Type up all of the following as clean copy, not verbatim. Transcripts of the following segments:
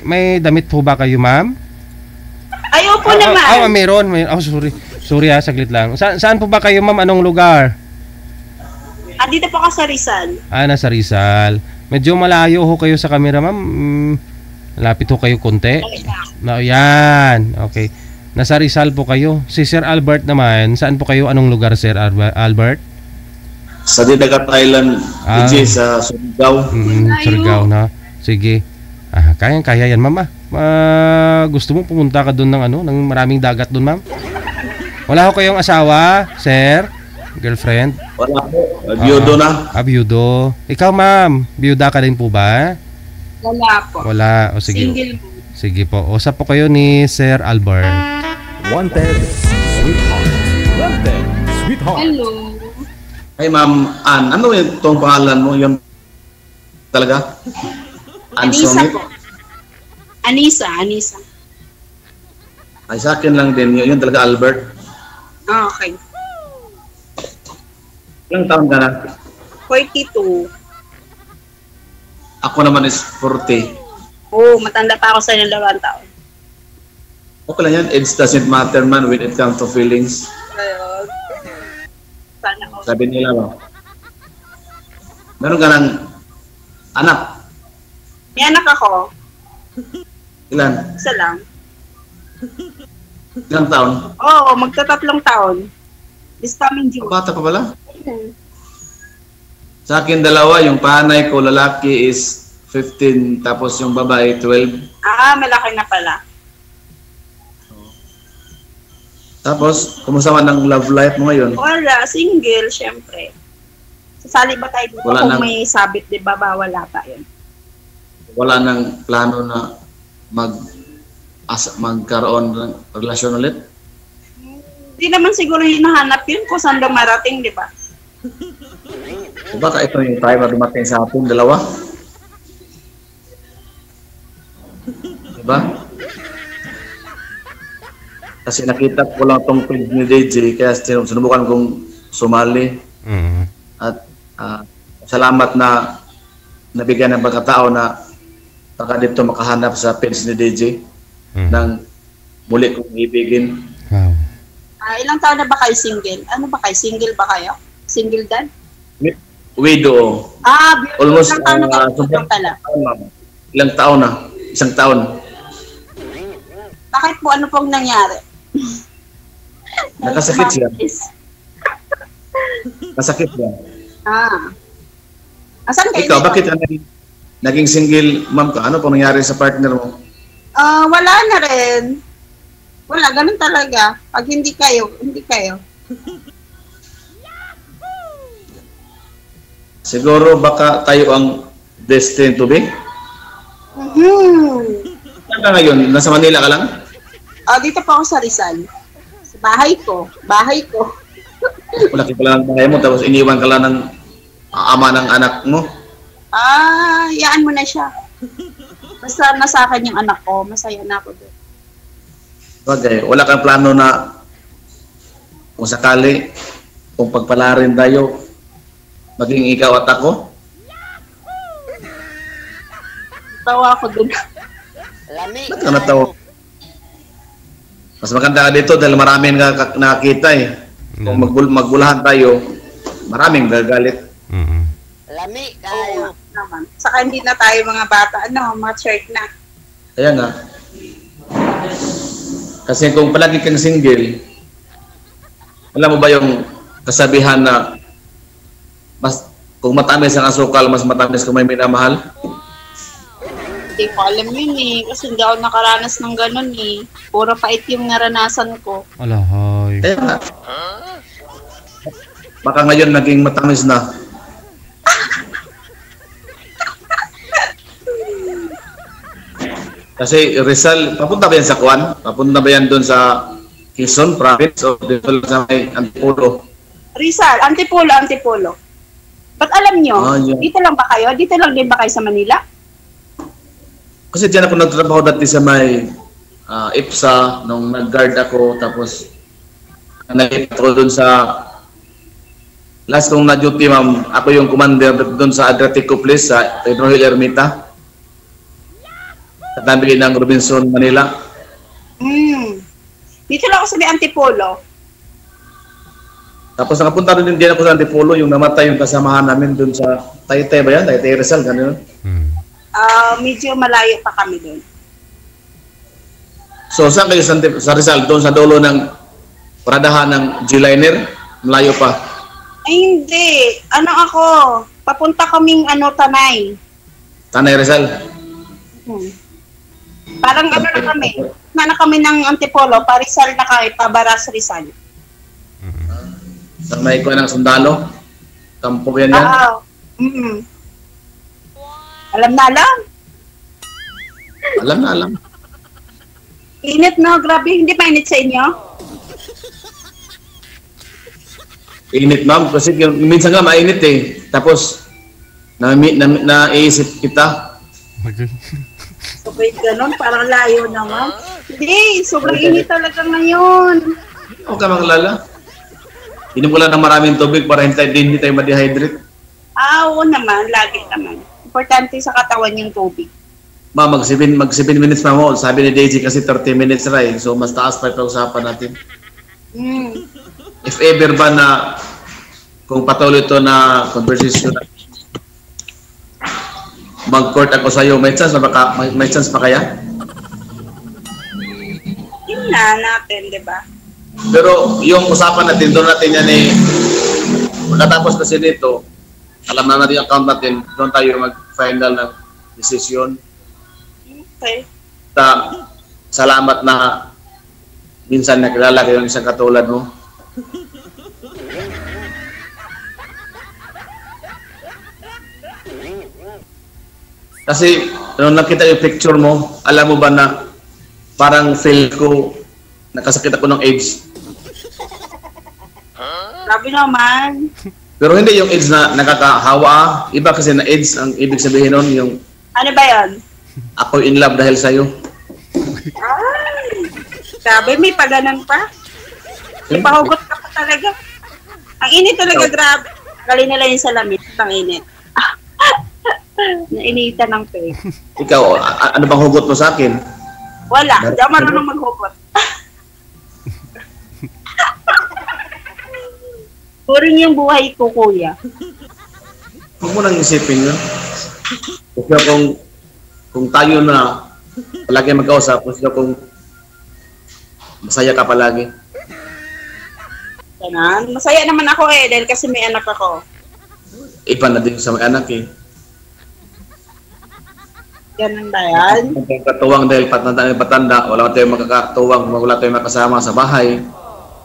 May damit po ba kayo, ma'am? Ayaw po naman. Meron. Sorry. Sorry saglit lang. Saan po ba kayo, ma'am? Anong lugar? Dito po ka sa Rizal. Nasa Rizal. Medyo malayo ho kayo sa camera, ma'am. Lapit ho kayo konti. Yan. Okay. Nasa Rizal po kayo. Si Sir Albert naman, saan po kayo? Anong lugar, Sir Albert? Sa Dinagat Island, sa Surigao. Surigao na. Sige. Kaya yan, ma'am. Gusto mo pumunta ka doon ng maraming dagat doon, ma'am? Wala ko kayong asawa, sir? Girlfriend? Wala po. Biyudo na. Biyudo. Ikaw, ma'am, biyuda ka din po ba? Wala po. Wala. O sige. Single po. Sige po. Usap po kayo ni Sir Albert. Wanted, sweetheart. Wanted, sweetheart. Hello. Ay, ma'am Ann, ano itong pangalan mo? Yung talaga? Anisa po. Anisa. Ay, sa akin lang din. Yun talaga, Albert. Okay. Ilang taon ka na? 42. Ako naman is 40. Matanda pa ako sa inyong 2 taon. Okay lang yan. Age doesn't matter, man, when it comes to feelings. Sana ako. Sabi nila, meron ka ng anak. May anak ako. Ilan? Isa lang. Ilang taon? Magta-3 taon. This coming June. Bata pa pala? Sa akin 2, yung panay ko lalaki is 15, tapos yung babae 12. Malaki na pala. Tapos, kumusta man ang love life mo ngayon? Wala, single, syempre. Sasali ba tayo dito kung may sabit, di ba? Bawala pa yun. Wala nang plano na magkaroon ng relasyon ulit? Hindi naman siguro hinahanap yun kung saan dumarating, di ba? Baka ito yung time na dumating sa atin, 2? Diba? Kasi nakita ko lang itong page ni DJ, kaya sinubukan kong sumali. At salamat na nabigyan ng pagkatao na baka dito makahanap sa page ni DJ ng muli kong ibigin. Wow. Ilang taon na ba kayo single? Ano ba kayo? Single ba kayo? Single dad? Widow. Almost ilang taon na kayo pala? Ilang taon na? 1 taon. Bakit po? Ano pong nangyari? Nakasakit siya. Nasakit siya. Asan kayo? Ikaw, bakit naging single ma'am ka? Ano pong nangyari sa partner mo? Wala na rin. Wala, ganun talaga. Pag hindi kayo, hindi kayo. Siguro baka tayo ang destined to be? Saan ka ngayon? Nasa Manila ka lang? Dito po ako sa Rizal. Sa bahay ko. Wala ka pala ng bahay mo, tapos iniwan ka lang ng ama ng anak mo? Yaan mo na siya. Basta nasa akin yung anak ko, masaya na ako doon. Okay, wala kang plano na kung sakali, kung pagpalarin tayo, maging ikaw at ako? Tawa ako doon. Ba't ka natawa? Mas maganda ka dito dahil maraming nakakita eh. Kung magbulahan tayo, maraming gagalit. Lami kayo. Naman. Saka hindi na tayo mga bata, matured na. Kaya nga. Kasi kung palagi kang single, alam mo ba yung kasabihan na kung matamis ang asukal, mas matamis kung may minamahal? Hindi ko alam yun kasi hindi ako nakaranas ng ganun Puro pait yung naranasan ko. Alahay. Kaya nga. Baka ngayon naging matamis na. Kasi Rizal, papunta ba yan sa Kuan? Papunta ba yan doon sa Quezon Province o dito lang sa may Antipolo? Rizal, Antipolo. Ba't alam nyo? Yeah. Dito lang ba kayo? Dito lang din ba kayo sa Manila? Kasi diyan ako nagtrabaho dati sa may IPSA nung nag-guard ako, tapos nag-ipit ako doon sa last kong na-duty, ma'am. Ako yung commander doon sa Adriatico Place sa Pedro Hill Ermita. katabi ng Robinson, Manila. Dito lang ako sa may Antipolo. Tapos nakapunta rin din ako sa Antipolo, yung namatay yung kasamahan namin dun sa Taytay ba yan? Taytay Rizal, gano'n. Medyo malayo pa kami doon. So saan kayo sa Rizal? Doon sa dulo ng paradahan ng G-Liner? Malayo pa. Ay, hindi. Ano ako? Papunta kaming Tanay. Tanay Rizal? Parang ano na kami. Na kami ng Antipolo, pa Rizal na kami, pa Baras Rizal. Sa may kuha ng sundalo? Kampo yan yan? Alam na alam. Alam na alam. Init no, grabe. Hindi pa init sa inyo? Init ma'am, kasi minsan nga mainit eh. Tapos, naisip kita. Sobrang ganun, parang layo naman. Hindi, sobrang init talaga ngayon. Huwag ka manglala. Inom ko lang ng maraming tubig para hindi tayo ma-dehydrate. Oo naman, lagi naman. Importante sa katawan yung tubig. Ma, mag 7 minutes na mo. Sabi ni Daisy kasi 30 minutes na eh. So, mas taas pa ito usapan natin. If ever ba na kung patuloy ito na conversation, mag-court ako sa'yo, may chance pa kaya? Yun na natin, di ba? Pero yung usapan natin, doon natin yan eh, pagkatapos kasi nito, alam na natin yung account natin, doon tayo mag-final ng decision. Okay. Salamat na minsan nakilala kayo ng isang katulad mo. Kasi, nung nakita yung picture mo, alam mo ba na parang feel ko, nakasakit ako ng AIDS. Grabe naman. Pero hindi yung AIDS na nakakahawa. Iba kasi na AIDS, ang ibig sabihin nun, yung Ano ba yun? ako in love dahil sa'yo. Ay, grabe, may paganan pa. May pahugot ka pa talaga. Ang init talaga, grabe. Galing nila yung salamit. Ang init. Nainitan ng face. Ikaw, ano bang hugot mo sa akin? Wala, hindi ako marunong maghugot. Boring yung buhay ko, kuya. Huwag mo nang isipin yun. Kasi kung tayo na palagi magkausap, kasi kung masaya ka palagi. Ganun. Masaya naman ako dahil kasi may anak ako. Iba na din sa may anak eh. Ganun ba yan? Katuwang dahil patanda, wala tayong makakatuwang, wala tayong makasama sa bahay.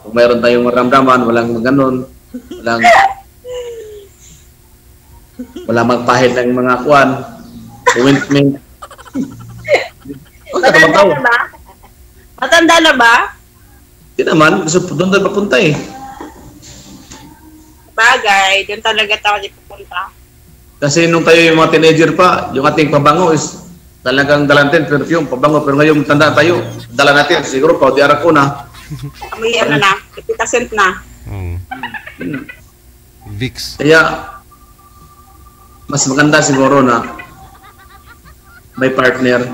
Kung mayroon tayong maramdaman, walang ganon. Wala magpahid ng mga kuwan. Commitment. Matanda na ba? Matanda na ba? Hindi naman, gusto doon tayo papunta eh. Bagay, doon talaga tayo pupunta. Kasi nung tayo yung mga teenager pa, yung ating pabango is talagang dalantin, perfume, pabango. Pero ngayon tanda tayo, dala natin, siguro pa, di arak ko na. May ano na, 50% na. Vicks. Kaya, mas maganda siguro na may partner.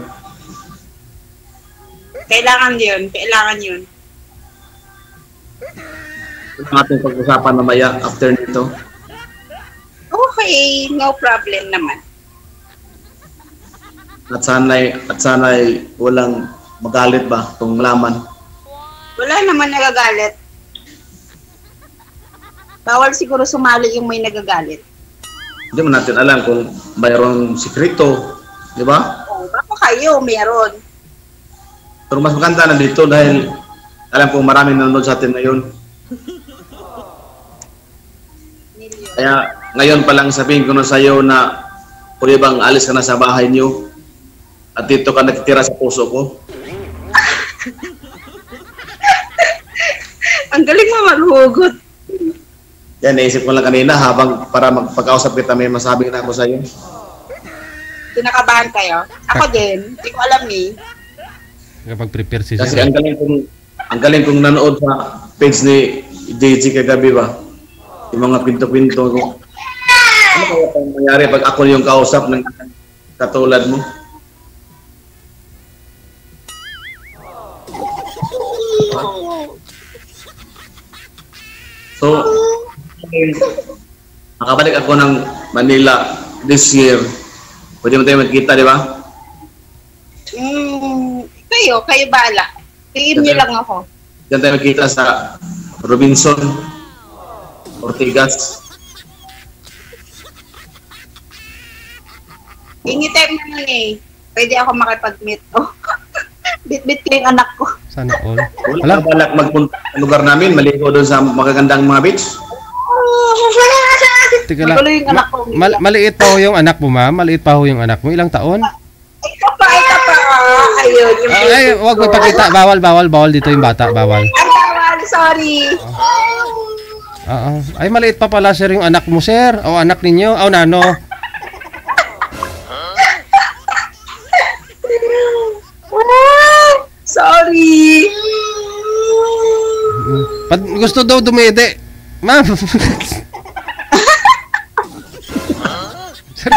Kailangan yun. Ang ating pag-usapan mamaya after nito. Okay, no problem naman. At sana'y walang magalit ba kung malaman. Wala naman nagagalit. Bawal siguro sumali yung may nagagalit. Hindi mo natin alam kung mayroong sikreto, di ba? Oh, baka kayo, meron. Pero mas maganda na dito dahil alam kong maraming nanonood sa atin ngayon. Kaya ngayon pa lang sabihin ko na sa iyo na pwede bang alis ka na sa bahay niyo at dito ka nakitira sa puso ko. Ang galing mo maghugot. Yan, naisip ko lang kanina habang para magpag-ausap kita may masabi na ako sa iyo. Kinakabahan kayo? Ako din. Hindi ko alam eh. Kapag prepare si Kasi Sir. ang galing kong nanood sa page ni JG kagabi ba? Yung mga pinto-pinto ko. Ano kaya pang mangyari pag ako yung kausap ng katulad mo? So, makabalik ako ng Manila this year. Pwede mo tayo magkita, di ba? Kayo bala. PM niyo lang ako. Diyan tayo magkita sa Robinson, Ortigas. Anytime naman eh. Pwede ako makipag-meet. Oh. Bit-bit ko yung anak ko. Sana all. Wala ka balak magpunta sa lugar namin, maligo doon sa magagandang mga beach? Teka lang. Magulo yung anak ko. Maliit pa ho yung anak mo, ma'am. Maliit pa ho yung anak mo. Ilang taon? Ito pa. Ayun. Yung Ay, wag mo ipakita. Bawal dito yung bata. Bawal. bawal, sorry. Oo. Ay, maliit pa pala, sir, yung anak mo, sir. O anak ninyo. O nano. Sorry. Gusto daw dumede. Ma'am. Sir,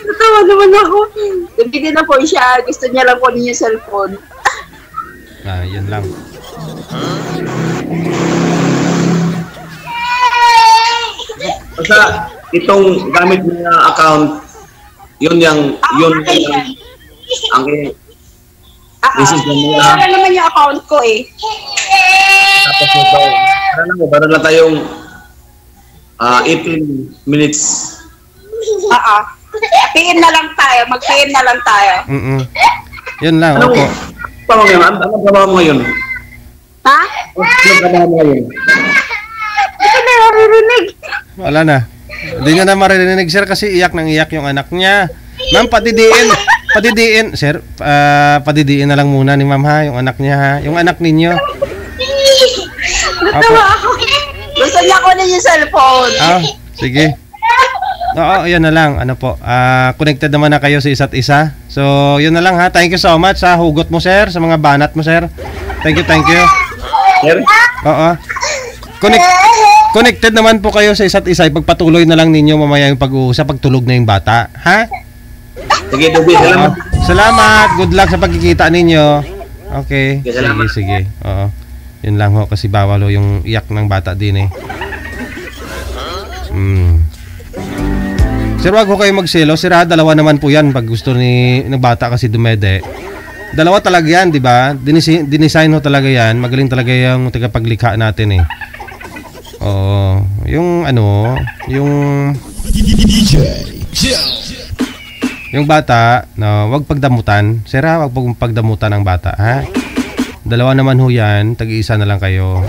Natawa naman ako. Dumidi na po siya. Gusto niya lang po yung cellphone. yun lang. Basta itong gamit niya account, yun ang this is the mga Wala naman yung account ko eh. tapos ito. Para lang tayong 18 minutes. PM na lang tayo. Mag-PM na lang tayo. Yun lang, opo. Anong trabaho mo ngayon? Ha? Anong trabaho mo ngayon? Ito na naririnig. Wala na. Hindi niya na maririnig, sir, kasi iyak nang iyak yung anak niya. Ma'am, padidiin, sir, padidiin na lang muna ni ma'am, ha, yung anak niya, ha, yung anak ninyo. Natawa ako. Gusto niya kunin yung cellphone. Sige. Oo, yun na lang. Ano po, connected naman na kayo sa isa't isa. So, yun na lang, ha. Thank you so much sa hugot mo, sir, sa mga banat mo, sir. Thank you. Sir? Oo. Connected naman po kayo sa isa't isa. Ipagpatuloy na lang ninyo mamaya yung pag-uusap pagtulog na yung bata, ha? Sige, Dubi, salamat. Salamat. Good luck sa pagkikita ninyo. Okay. Sige, salamat. Sige. Oo. Yun lang ho, kasi bawal ho yung iyak ng bata din eh. Sir, wag ho kayo magselo. Sir, dalawa naman po yan pag gusto ng bata kasi dumede. Dalawa talaga yan, di ba? Dinesign ho talaga yan. Magaling talaga yung tagapaglikha natin eh. Oo. Yung ano, yung bata, no, wag pagdamutan. Sir, wag pagdamutan ng bata, ha? Dalawa naman ho yan. Tag-iisa na lang kayo.